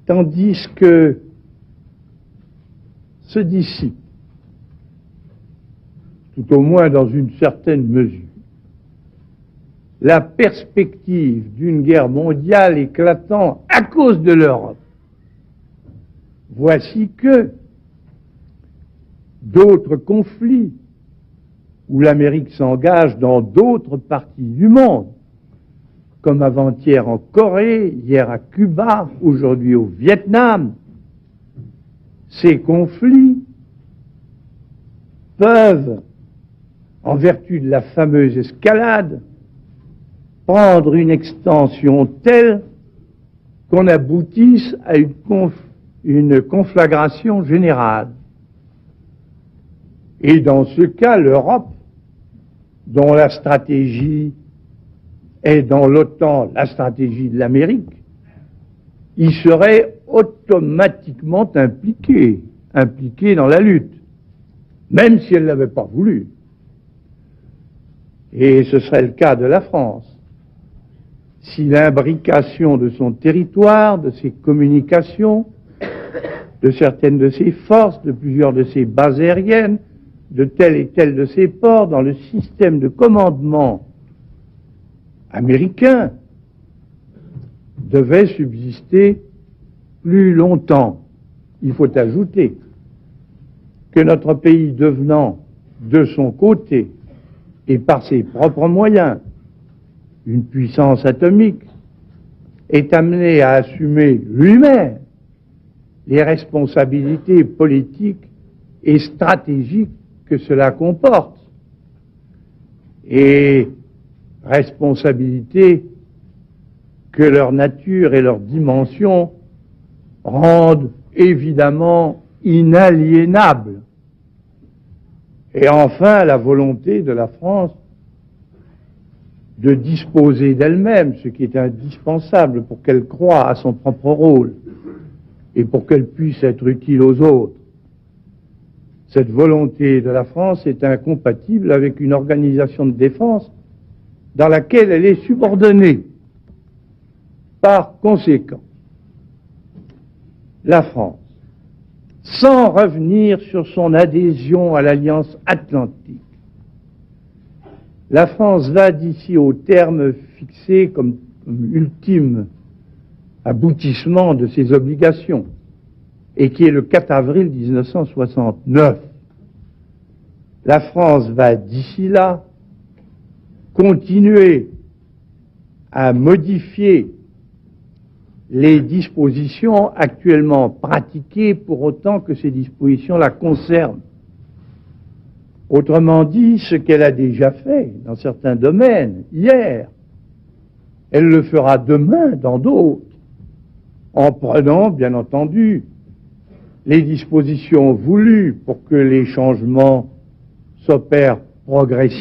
tandis que se dissipe, tout au moins dans une certaine mesure, la perspective d'une guerre mondiale éclatant à cause de l'Europe. Voici que d'autres conflits où l'Amérique s'engage dans d'autres parties du monde, comme avant-hier en Corée, hier à Cuba, aujourd'hui au Vietnam, ces conflits peuvent, en vertu de la fameuse escalade, prendre une extension telle qu'on aboutisse à une conflagration générale. Et dans ce cas, l'Europe, dont la stratégie est dans l'OTAN la stratégie de l'Amérique, y serait automatiquement impliquée dans la lutte, même si elle ne l'avait pas voulu. Et ce serait le cas de la France. Si l'imbrication de son territoire, de ses communications, de certaines de ses forces, de plusieurs de ses bases aériennes, de tel et tel de ses ports dans le système de commandement américain devait subsister plus longtemps. Il faut ajouter que notre pays devenant de son côté et par ses propres moyens une puissance atomique est amené à assumer lui-même les responsabilités politiques et stratégiques que cela comporte, et responsabilités que leur nature et leur dimension rendent évidemment inaliénables. Et enfin, la volonté de la France de disposer d'elle-même, ce qui est indispensable pour qu'elle croie à son propre rôle et pour qu'elle puisse être utile aux autres. Cette volonté de la France est incompatible avec une organisation de défense dans laquelle elle est subordonnée. Par conséquent, la France, sans revenir sur son adhésion à l'Alliance Atlantique, la France va d'ici au terme fixé comme ultime aboutissement de ses obligations, et qui est le 4 avril 1969. La France va d'ici là continuer à modifier les dispositions actuellement pratiquées pour autant que ces dispositions la concernent. Autrement dit, ce qu'elle a déjà fait dans certains domaines hier, elle le fera demain dans d'autres, en prenant, bien entendu, les dispositions voulues pour que les changements s'opèrent progressivement.